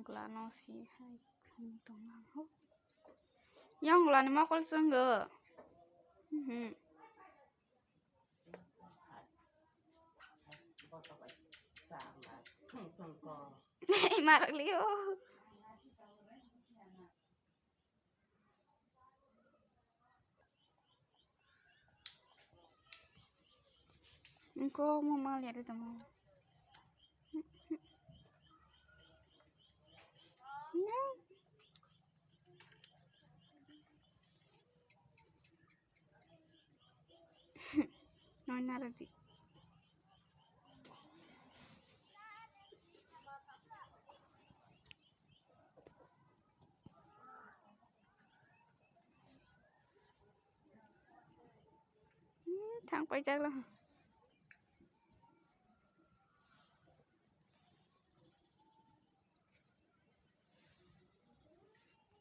Glano si hai tong nang ho. Yang glani ma kol sangga. Marak liyo. Engkau mau mal ya temu. Nona rati. Thang quay chắc lắm.